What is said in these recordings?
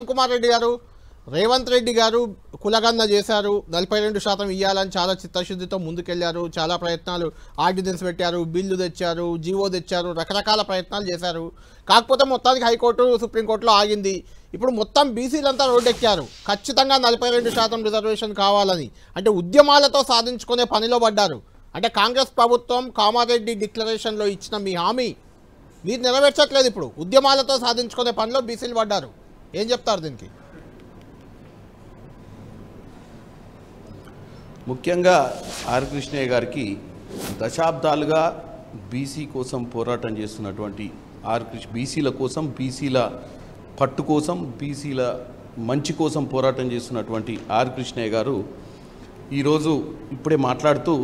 కుమార్ రెడ్డి గారు రేవంత్ రెడ్డి గారు కులగన్న చేశారు 42% ఇవ్వాలని చాలా చిత్తశుద్ధితో ముందుకెళ్లారు చాలా ప్రయత్నాలు ఆర్డినెన్స్ పెట్టారు బిల్లు తెచ్చారు జీవో తెచ్చారు రకరకాల ప్రయత్నాలు చేశారు కాకపోతే మొత్తానికి హైకోర్టు సుప్రీంకోర్టులో ఆగింది ఇప్పుడు మొత్తం బీసీలంతా రోడ్డెక్కారు ఖచ్చితంగా 42% రిజర్వేషన్ కావాలని అంటే ఉద్యమాలతో సాధించుకునే పనిలో పడ్డారు అంటే కాంగ్రెస్ ప్రభుత్వం కామారెడ్డి డిక్లరేషన్లో ఇచ్చిన మీ హామీ మీరు నెరవేర్చట్లేదు ఇప్పుడు ఉద్యమాలతో సాధించుకునే పనిలో బీసీలు పడ్డారు ఏం చెప్తారు దీనికి ముఖ్యంగా ఆర్ కృష్ణయ్య గారికి దశాబ్దాలుగా బీసీ కోసం పోరాటం చేస్తున్నటువంటి బీసీల కోసం బీసీల పట్టు కోసం బీసీల మంచి కోసం పోరాటం చేస్తున్నటువంటి ఆర్ కృష్ణయ్య గారు ఈరోజు ఇప్పుడే మాట్లాడుతూ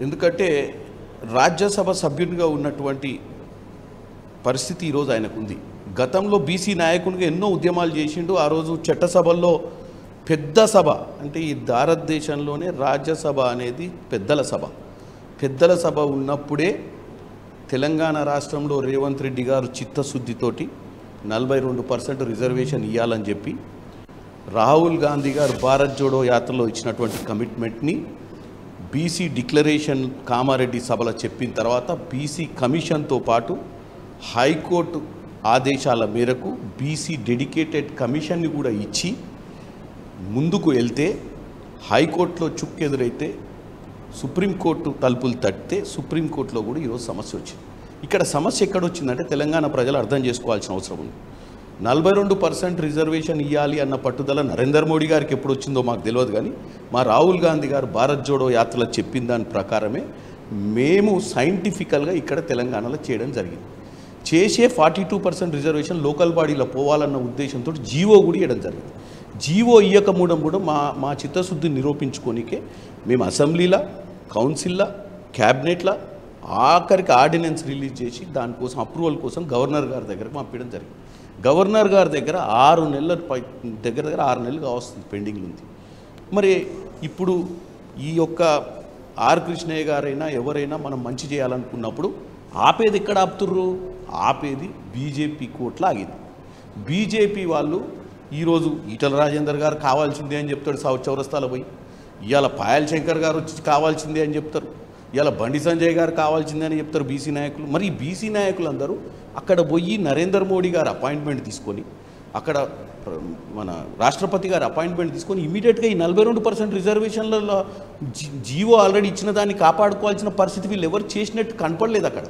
ఎందుకంటే రాజ్యసభ సభ్యునిగా ఉన్నటువంటి పరిస్థితి ఈరోజు ఆయనకుంది గతంలో బీసీ నాయకునిగా ఎన్నో ఉద్యమాలు చేసిండు ఆ రోజు చట్టసభల్లో పెద్ద సభ అంటే ఈ భారతదేశంలోనే రాజ్యసభ అనేది పెద్దల సభ ఉన్నప్పుడే తెలంగాణ రాష్ట్రంలో రేవంత్ రెడ్డి గారు చిత్తశుద్ధితోటి 42% రిజర్వేషన్ ఇవ్వాలని చెప్పి రాహుల్ గాంధీ గారు భారత్ జోడో యాత్రలో ఇచ్చినటువంటి కమిట్మెంట్ని బీసీ డిక్లరేషన్ కామారెడ్డి సభలో చెప్పిన తర్వాత బీసీ కమిషన్తో పాటు హైకోర్టు ఆదేశాల మేరకు బీసీ డెడికేటెడ్ కమిషన్ని కూడా ఇచ్చి ముందుకు వెళ్తే హైకోర్టులో చుక్కెదురైతే సుప్రీంకోర్టు తలుపులు తట్టితే సుప్రీంకోర్టులో కూడా ఈరోజు సమస్య వచ్చింది ఇక్కడ సమస్య ఎక్కడొచ్చిందంటే తెలంగాణ ప్రజలు అర్థం చేసుకోవాల్సిన అవసరం ఉంది 42% రిజర్వేషన్ ఇవ్వాలి అన్న పట్టుదల నరేంద్ర మోడీ గారికి ఎప్పుడు వచ్చిందో మాకు తెలియదు కానీ మా రాహుల్ గాంధీ గారు భారత్ జోడో యాత్రలో చెప్పిన దాని ప్రకారమే మేము సైంటిఫికల్గా ఇక్కడ తెలంగాణలో చేయడం జరిగింది చేసే 42% రిజర్వేషన్ లోకల్ బాడీలో పోవాలన్న ఉద్దేశంతో జీవో కూడా ఇవ్వడం జరిగింది జీవో ఇయ్యకమూడం కూడా మా చిత్తశుద్ధి నిరూపించుకోనికే మేము అసెంబ్లీలో కౌన్సిల్లో క్యాబినెట్లో ఆఖరికి ఆర్డినెన్స్ రిలీజ్ చేసి దానికోసం అప్రూవల్ కోసం గవర్నర్ గారి దగ్గరకు పంపించడం జరిగింది గవర్నర్ గారి దగ్గర 6 నెలల దగ్గర 6 నెలలు వస్తుంది పెండింగ్ ఉంది మరి ఇప్పుడు ఈ యొక్క ఆర్ కృష్ణయ్య గారైనా ఎవరైనా మనం మంచి చేయాలనుకున్నప్పుడు ఆపేది ఎక్కడ ఆపుతుర్రు ఆపేది బీజేపీ కోర్టులో ఆగింది బీజేపీ వాళ్ళు ఈరోజు ఈటల రాజేందర్ గారు కావాల్సిందే అని చెప్తాడు సౌత్ చౌరస్తాలో పోయి ఇవాళ పాయల్ శంకర్ గారు వచ్చి కావాల్సిందే అని చెప్తారు ఇవాళ బండి సంజయ్ గారు కావాల్సిందే అని చెప్తారు బీసీ నాయకులు మరి ఈ బీసీ నాయకులందరూ అక్కడ పోయి నరేంద్ర మోడీ గారు అపాయింట్మెంట్ తీసుకొని అక్కడ మన రాష్ట్రపతి గారు అపాయింట్మెంట్ తీసుకొని ఇమీడియట్గా ఈ 42% రిజర్వేషన్లలో జీవో ఆల్రెడీ ఇచ్చిన దాన్ని కాపాడుకోవాల్సిన పరిస్థితి వీళ్ళు ఎవరు చేసినట్టు కనపడలేదు అక్కడ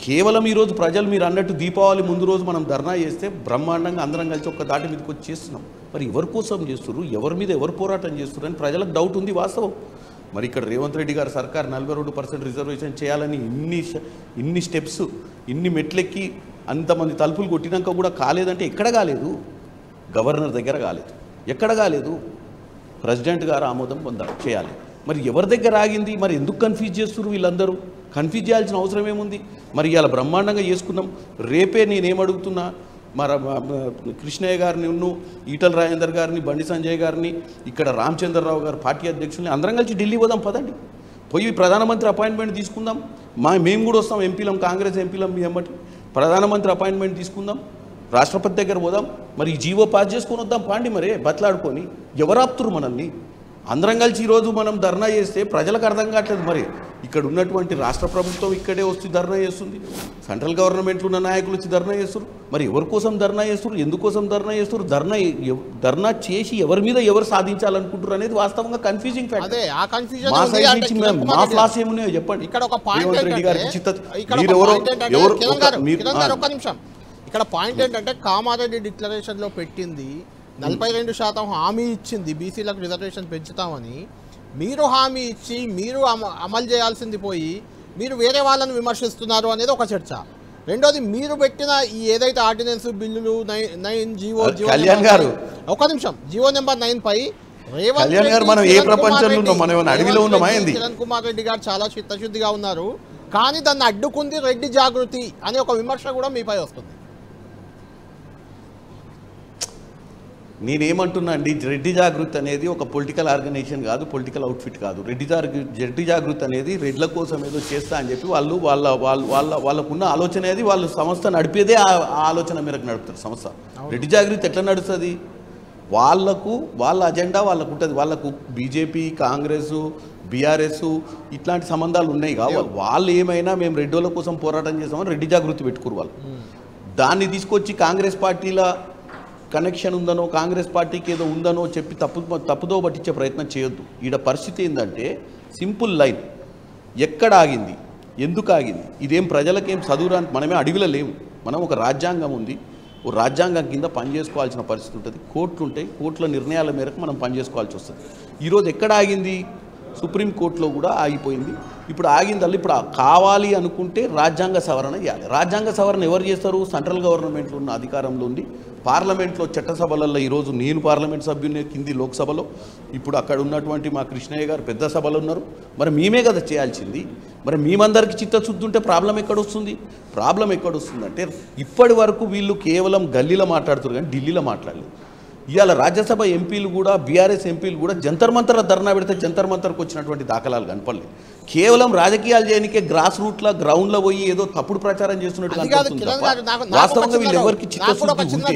కేవలం ఈరోజు ప్రజలు మీరు అన్నట్టు దీపావళి ముందు రోజు మనం ధర్నా చేస్తే బ్రహ్మాండంగా అందరం కలిసి ఒక్క దాటి మీదకి వచ్చి చేస్తున్నాం మరి ఎవరి కోసం చేస్తున్నారు ఎవరి మీద ఎవరు పోరాటం చేస్తున్నారు అని ప్రజలకు డౌట్ ఉంది వాస్తవం మరి ఇక్కడ రేవంత్ రెడ్డి గారు సర్కార్ 42% రిజర్వేషన్ చేయాలని ఇన్ని స్టెప్స్ ఇన్ని మెట్లెక్కి అంతమంది తలుపులు కొట్టినాక కూడా కాలేదంటే ఎక్కడ కాలేదు గవర్నర్ దగ్గర కాలేదు ఎక్కడ కాలేదు ప్రెసిడెంట్ గారు ఆమోదం పొందాలి చేయాలి మరి ఎవరి దగ్గర ఆగింది మరి ఎందుకు కన్ఫ్యూజ్ చేస్తున్నారు వీళ్ళందరూ కన్ఫ్యూజ్ చేయాల్సిన అవసరం ఏముంది మరి ఇలా బ్రహ్మాండంగా చేసుకున్నాం రేపే నేనేమడుగుతున్నా మరి కృష్ణయ్య గారిని ఈటల రాజేందర్ గారిని బండి సంజయ్ గారిని ఇక్కడ రామచంద్రరావు గారు పార్టీ అధ్యక్షుల్ని అందరం కలిసి ఢిల్లీ పోదాం పదండి పోయి ప్రధానమంత్రి అపాయింట్మెంట్ తీసుకుందాం మేము కూడా వస్తాం ఎంపీలం కాంగ్రెస్ ఎంపీలం మీ ఎమ్మటి ప్రధానమంత్రి అపాయింట్మెంట్ తీసుకుందాం రాష్ట్రపతి దగ్గర పోదాం మరి ఈ జీవో పాస్ చేసుకొని వద్దాం పాండి మరే బతలాడుకొని ఎవరు ఆపుతురు మనల్ని అందరం కలిసి ఈరోజు మనం ధర్నా చేస్తే ప్రజలకు అర్థం కావట్లేదు మరి ఇక్కడ ఉన్నటువంటి రాష్ట్ర ప్రభుత్వం ఇక్కడే వచ్చి ధర్నా చేస్తుంది సెంట్రల్ గవర్నమెంట్లో ఉన్న నాయకులు వచ్చి ధర్నా చేస్తారు మరి ఎవరి కోసం ధర్నా చేస్తారు ఎందుకోసం ధర్నా చేస్తారు ధర్నా చేసి ఎవరి మీద ఎవరు సాధించాలనుకుంటారు అనేది వాస్తవంగా కన్ఫ్యూజింగ్ ఫ్యాక్ట్ మా ఫ్లాస్ ఏమున్నాయో చెప్పండి ఇక్కడ ఒక పాయింట్ ఇక్కడ పాయింట్ ఏంటంటే కామారెడ్డి డిక్లరేషన్లో పెట్టింది 42% హామీ ఇచ్చింది బీసీలకు రిజర్వేషన్ పెంచుతామని మీరు హామీ ఇచ్చి మీరు అమలు చేయాల్సింది పోయి మీరు వేరే వాళ్ళని విమర్శిస్తున్నారు అనేది ఒక చర్చ రెండోది మీరు పెట్టిన ఈ ఏదైతే ఆర్డినెన్స్ బిల్లులు 9 జీవో ఒక నిమిషం జీవో నెంబర్ 9 పై కిరణ్ కుమార్ రెడ్డి గారు చాలా చిత్తశుద్ధిగా ఉన్నారు కానీ దాన్ని అడ్డుకుంది రెడ్డి జాగృతి అనే ఒక విమర్శ కూడా మీపై వస్తుంది నేనేమంటున్నా అండి రెడ్డి జాగృతి అనేది ఒక పొలిటికల్ ఆర్గనైజేషన్ కాదు పొలిటికల్ అవుట్ఫిట్ కాదు రెడ్డి జాగృతి అనేది రెడ్ల కోసం ఏదో చేస్తా అని చెప్పి వాళ్ళకున్న ఆలోచన అనేది వాళ్ళు సంస్థ నడిపేదే ఆ ఆలోచన మేరకు నడుపుతారు సంస్థ రెడ్డి జాగృతి ఎట్లా నడుస్తుంది? వాళ్ళ అజెండా వాళ్ళకు ఉంటుంది. వాళ్ళకు బీజేపీ, కాంగ్రెస్, బీఆర్ఎస్ ఇట్లాంటి సంబంధాలు ఉన్నాయి కాబట్టి వాళ్ళు ఏమైనా మేము రెడ్డోళ్ళ కోసం పోరాటం చేస్తామని రెడ్డి జాగృతి పెట్టుకోరు వాళ్ళు. దాన్ని తీసుకొచ్చి కాంగ్రెస్ పార్టీల కనెక్షన్ ఉందనో, కాంగ్రెస్ పార్టీకి ఏదో ఉందనో చెప్పి తప్పుదో పట్టించే ప్రయత్నం చేయొద్దు. ఈడ పరిస్థితి ఏంటంటే సింపుల్ లైన్, ఎక్కడ ఆగింది, ఎందుకు ఆగింది, ఇదేం ప్రజలకేం చదువురాని, మనమే అడవిలో లేము. మనం ఒక రాజ్యాంగం ఉంది, ఓ రాజ్యాంగం కింద పనిచేసుకోవాల్సిన పరిస్థితి ఉంటుంది. కోర్టులు ఉంటాయి, కోర్టుల నిర్ణయాల మేరకు మనం పనిచేసుకోవాల్సి వస్తుంది. ఈరోజు ఎక్కడ ఆగింది? సుప్రీంకోర్టులో కూడా ఆగిపోయింది. ఇప్పుడు ఆగిందల్లా ఇప్పుడు కావాలి అనుకుంటే రాజ్యాంగ సవరణ చేయాలి. రాజ్యాంగ సవరణ ఎవరు చేస్తారు? సెంట్రల్ గవర్నమెంట్లో ఉన్న అధికారంలో ఉంది. పార్లమెంట్లో చట్టసభలలో ఈరోజు నేను పార్లమెంట్ సభ్యుని కింది లోక్సభలో, ఇప్పుడు అక్కడ ఉన్నటువంటి మా కృష్ణయ్య గారు పెద్ద సభలో ఉన్నారు. మరి మేమే కదా చేయాల్సింది. మరి మేమందరికీ చిత్తశుద్ధి ఉంటే ప్రాబ్లం ఎక్కడొస్తుంది? ప్రాబ్లం ఎక్కడొస్తుందంటే ఇప్పటి వరకు వీళ్ళు కేవలం గల్లీలో మాట్లాడుతారు కానీ ఢిల్లీలో మాట్లాడలేదు. ఇవాళ రాజ్యసభ ఎంపీలు కూడా, బీఆర్ఎస్ ఎంపీలు కూడా జంతర్ మంతర్ల ధర్నా పెడితే జంతర్ మంతర్కి వచ్చినటువంటి దాఖలాలు కనపడలేదు. కేవలం రాజకీయాలు చేయడానికే గ్రాస్ రూట్లో గ్రౌండ్లో పోయి ఏదో తప్పుడు ప్రచారం చేస్తున్నట్టు వాస్తవంగా వీళ్ళు ఎవరికి చిత్తశుద్ధి ఉంటే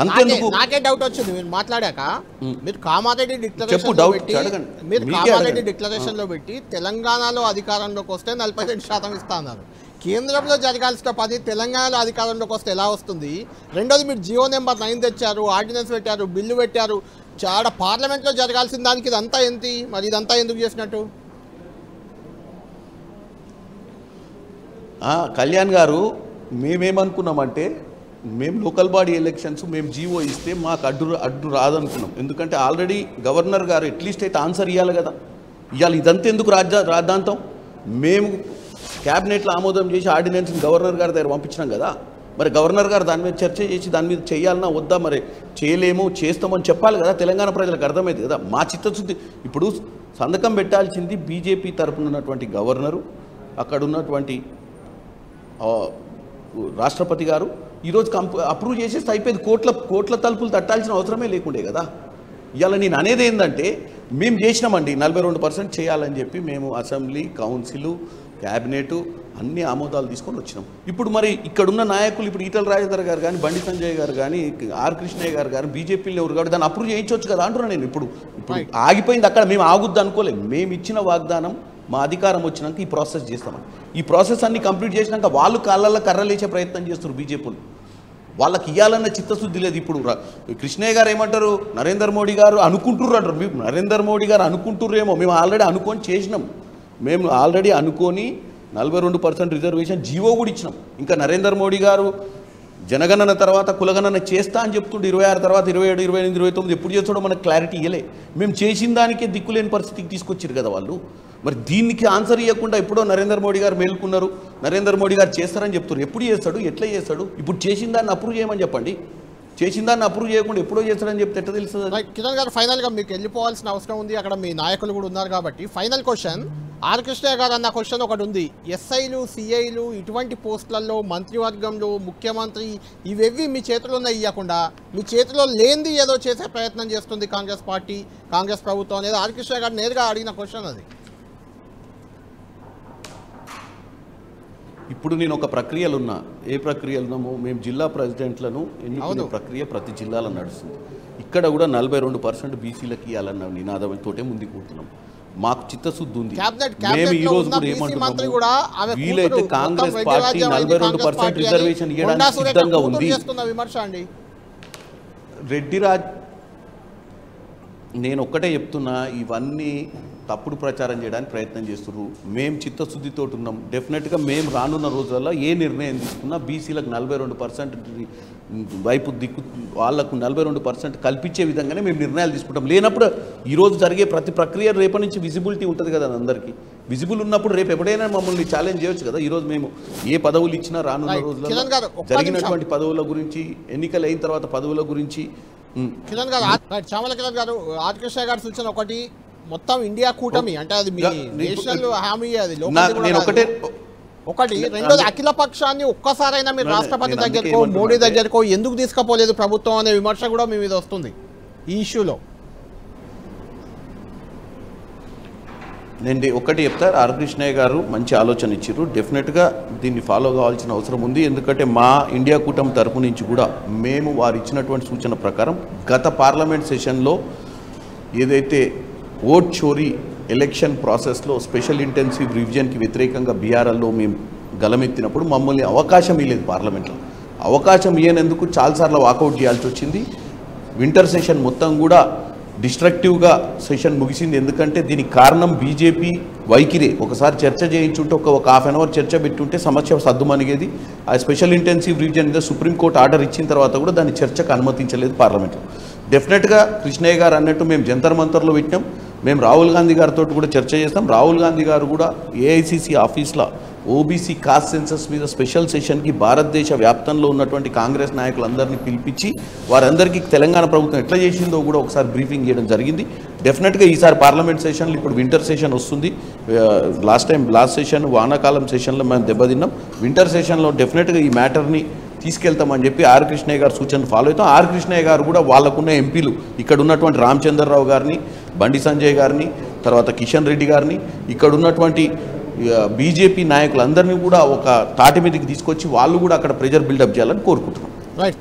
అంతెందుకు? నాకే డౌట్ వచ్చింది మీరు మాట్లాడాక. మీరు కామారెడ్డి డిక్లరేషన్ లో పెట్టి తెలంగాణలో అధికారంలోకి వస్తే 42% ఇస్తా అన్నారు. కేంద్రంలో జరగాల్సిన పని తెలంగాణలో అధికారంలోకి వస్తే ఎలా వస్తుంది? రెండోది, మీరు జియో నెంబర్ 9 తెచ్చారు, ఆర్డినెన్స్ పెట్టారు, బిల్లు పెట్టారు, చాలా పార్లమెంట్లో జరగాల్సిన దానికి ఇదంతా ఏంటి? మరి ఇదంతా ఎందుకు చేసినట్టు? కళ్యాణ్ గారు, మేమేమనుకున్నామంటే మేము లోకల్ బాడీ ఎలక్షన్స్ మేము జీవో ఇస్తే మాకు అడ్డు రాదనుకున్నాం. ఎందుకంటే ఆల్రెడీ గవర్నర్ గారు అట్లీస్ట్ అయితే ఆన్సర్ ఇవ్వాలి కదా. ఇవాళ ఇదంతా ఎందుకు రాద్ధాంతం? మేము క్యాబినెట్లో ఆమోదం చేసి ఆర్డినెన్స్ని గవర్నర్ గారి దగ్గర పంపించినాం కదా. మరి గవర్నర్ గారు దాని మీద చర్చ చేసి దాని మీద చేయాలన్నా వద్దా, మరి చేయలేము చేస్తామని చెప్పాలి కదా. తెలంగాణ ప్రజలకు అర్థమైంది కదా మా చిత్తశుద్ధి. ఇప్పుడు సంతకం పెట్టాల్సింది బీజేపీ తరఫున ఉన్నటువంటి గవర్నరు, అక్కడ ఉన్నటువంటి రాష్ట్రపతి గారు. ఈరోజు అప్రూవ్ చేసేస్తే అయిపోయింది. కోట్ల తలుపులు తట్టాల్సిన అవసరమే లేకుండే కదా. ఇవాళ నేను అనేది ఏంటంటే మేము చేసినామండి 42% చేయాలని చెప్పి మేము అసెంబ్లీ, కౌన్సిల్, క్యాబినెట్ అన్ని ఆమోదాలు తీసుకొని వచ్చినాం. ఇప్పుడు మరి ఇక్కడున్న నాయకులు, ఇప్పుడు ఈటల రాజేందర్ గారు కానీ, బండి సంజయ్ గారు కానీ, ఆర్ కృష్ణయ్య గారు కానీ, బీజేపీలో ఎవరు కాబట్టి దాన్ని అప్రూవ్ చేయించవచ్చు కదా అంటున్నాను నేను. ఇప్పుడు ఆగిపోయింది అక్కడ. మేము ఆగుద్ది అనుకోలేదు. మేము ఇచ్చిన వాగ్దానం మా అధికారం వచ్చినాక ఈ ప్రాసెస్ చేస్తామని. ఈ ప్రాసెస్ అన్ని కంప్లీట్ చేసినాక వాళ్ళు కాళ్ళల్లో కర్రలేసే ప్రయత్నం చేస్తారు బీజేపీలు. వాళ్ళకి ఇవ్వాలన్న చిత్తశుద్ధి లేదు. ఇప్పుడు కృష్ణయ్య గారు ఏమంటారు? నరేంద్ర మోడీ గారు అనుకుంటుర్రు అంటారు. మేము నరేంద్ర మోడీ గారు అనుకుంటుర్రేమో, మేము ఆల్రెడీ అనుకొని చేసినాం. మేము ఆల్రెడీ అనుకొని 42% రిజర్వేషన్ జీవో కూడా ఇచ్చినాం. ఇంకా నరేంద్ర మోడీ గారు జనగణన తర్వాత కులగణన చేస్తా అని చెప్తుంటే 26 తర్వాత 27, 28, 29 ఎప్పుడు చేస్తాడో మనకు క్లారిటీ ఇవ్వలే. మేము చేసిన దానికే దిక్కులేని పరిస్థితికి తీసుకొచ్చారు కదా వాళ్ళు. మరి దీనికి ఆన్సర్ ఇవ్వకుండా ఎప్పుడో నరేంద్ర మోడీ గారు మేల్కొన్నారు, నరేంద్ర మోడీ గారు చేస్తారని చెప్తారు. ఎప్పుడు చేస్తాడు, ఎట్లా చేస్తాడు? ఇప్పుడు చేసిన దాన్ని అప్రూవ్ చేయమని చెప్పండి. చేసిన దాన్ని అప్రూవ్ చేయకుండా ఎప్పుడో చేస్తాడని చెప్తే ఎట్లా తెలుస్తుంది? కిరణ్ గారు, ఫైనల్గా మీకు వెళ్ళిపోవాల్సిన అవసరం ఉంది. అక్కడ మీ నాయకులు కూడా ఉన్నారు కాబట్టి ఫైనల్ క్వశ్చన్. ఆర్ కృష్ణయ్య గారు అన్న క్వశ్చన్ ఒకటి ఉంది. ఎస్ఐలు, సిఐలు ఇటువంటి పోస్టులలో మంత్రివర్గంలో ముఖ్యమంత్రి ఇవేవి మీ చేతిలో ఇవ్వకుండా మీ చేతిలో లేనిది ఏదో చేసే ప్రయత్నం చేస్తుంది కాంగ్రెస్ పార్టీ, కాంగ్రెస్ ప్రభుత్వం అనేది ఆర్ కృష్ణయ్య గారు నేరుగా అడిగిన క్వశ్చన్ అది. ఇప్పుడు నేను ఒక ప్రక్రియలు ఉన్నా. ఏ ప్రక్రియలు ఉన్నామో మేము జిల్లా ప్రెసిడెంట్లను ఎన్నుకునే ప్రక్రియ ప్రతి జిల్లాలో నడుస్తుంది. ఇక్కడ కూడా 42% బీసీలకు ఇవ్వాలన్న నినాదంతోటే ముందుకు పోతున్నాం. మాకు చిత్తశుద్ధి ఉంది. మేము ఈ రోజు కూడా ఏమంటున్నాము, వీలైతే కాంగ్రెస్ పార్టీ 42% రిజర్వేషన్ ఇవ్వడానికి సిద్ధంగా ఉంది. రెడ్డిరాజ్, నేను ఒక్కటే చెప్తున్నా, ఇవన్నీ తప్పుడు ప్రచారం చేయడానికి ప్రయత్నం చేస్తున్నారు. మేము చిత్తశుద్ధితో ఉన్నాం. డెఫినెట్గా మేము రానున్న రోజుల్లో ఏ నిర్ణయం తీసుకున్నా బీసీలకు 42% వైపు దిక్కు వాళ్లకు 42% కల్పించే విధంగానే మేము నిర్ణయాలు తీసుకుంటాం. లేనప్పుడు ఈరోజు జరిగే ప్రతి ప్రక్రియ రేపటి నుంచి విజిబిలిటీ ఉంటుంది కదా అందరికీ. విజిబుల్ ఉన్నప్పుడు రేపు ఎప్పుడైనా మమ్మల్ని ఛాలెంజ్ చేయొచ్చు కదా. ఈరోజు మేము ఏ పదవులు ఇచ్చినా రానున్న రోజుల్లో జరిగినటువంటి పదవుల గురించి, ఎన్నికలు అయిన తర్వాత పదవుల గురించి. కిరణ్ గారు, చామల కిరణ్ గారు, ఆర్ కృష్ణ గారు సూచన ఒకటి, మొత్తం ఇండియా కూటమి అంటే అది మీ నేషనల్ హామీ, అది ఒకటి. రెండోది, అఖిల పక్షాన్ని ఒక్కసారైనా మీరు రాష్ట్రపతి దగ్గరకో మోడీ దగ్గరకో ఎందుకు తీసుకుపోలేదు ప్రభుత్వం అనే విమర్శ కూడా మీ మీద వస్తుంది ఈ ఇష్యూలో. నేను ఒకటి చెప్తారు, ఆర్ కృష్ణయ్య గారు మంచి ఆలోచన ఇచ్చారు. డెఫినెట్గా దీన్ని ఫాలో కావాల్సిన అవసరం ఉంది. ఎందుకంటే మా ఇండియా కూటమి తరపు నుంచి కూడా మేము వారు ఇచ్చినటువంటి సూచన ప్రకారం గత పార్లమెంట్ సెషన్లో ఏదైతే ఓట్ చోరీ ఎలక్షన్ ప్రాసెస్లో స్పెషల్ ఇంటెన్సివ్ రివిజన్కి వ్యతిరేకంగా బీఆర్ఎల్లో మేము గలమెత్తినప్పుడు మమ్మల్ని అవకాశం ఇవ్వలేదు. పార్లమెంట్లో అవకాశం ఇవ్వనందుకు చాలాసార్లు వాకౌట్ చేయాల్సి వచ్చింది. వింటర్ సెషన్ మొత్తం కూడా డిస్ట్రక్టివ్గా సెషన్ ముగిసింది. ఎందుకంటే దీనికి కారణం బీజేపీ వైఖరి. ఒకసారి చర్చ చేయించుంటే ఒక హాఫ్ అన్ అవర్ చర్చ పెట్టుంటే సమస్య సద్దుమణిగేది. ఆ స్పెషల్ ఇంటెన్సివ్ రివిజన్ మీద సుప్రీంకోర్టు ఆర్డర్ ఇచ్చిన తర్వాత కూడా దాన్ని చర్చకు అనుమతించలేదు పార్లమెంట్లో. డెఫినెట్గా కృష్ణయ్య గారు అన్నట్టు మేము జంతర్ మంతర్లో పెట్టినాం. మేము రాహుల్ గాంధీ గారితో కూడా చర్చ చేస్తాం. రాహుల్ గాంధీ గారు కూడా ఏఐసిసి ఆఫీస్లో ఓబీసీ కాస్ట్ సెన్సస్ మీద స్పెషల్ సెషన్కి భారతదేశ వ్యాప్తంలో ఉన్నటువంటి కాంగ్రెస్ నాయకులందరినీ పిలిపించి వారందరికీ తెలంగాణ ప్రభుత్వం ఎట్లా చేసిందో కూడా ఒకసారి బ్రీఫింగ్ చేయడం జరిగింది. డెఫినెట్గా ఈసారి పార్లమెంట్ సెషన్లో ఇప్పుడు వింటర్ సెషన్ వస్తుంది. లాస్ట్ సెషన్ వానాకాలం సెషన్లో మేము దెబ్బతిన్నాం. వింటర్ సెషన్లో డెఫినెట్గా ఈ మ్యాటర్ని తీసుకెళ్తామని చెప్పి ఆర్ కృష్ణయ్య గారు సూచనలు ఫాలో అవుతాం. ఆర్ కృష్ణయ్య గారు కూడా వాళ్ళకున్న ఎంపీలు ఇక్కడ ఉన్నటువంటి రామచంద్రరావు గారిని, బండి సంజయ్ గారిని, తర్వాత కిషన్ రెడ్డి గారిని, ఇక్కడ ఉన్నటువంటి బీజేపీ నాయకులందరినీ కూడా ఒక తాటి మీదకి తీసుకొచ్చి వాళ్ళు కూడా అక్కడ ప్రెజర్ బిల్డప్ చేయాలని కోరుకుంటున్నాం. రైట్.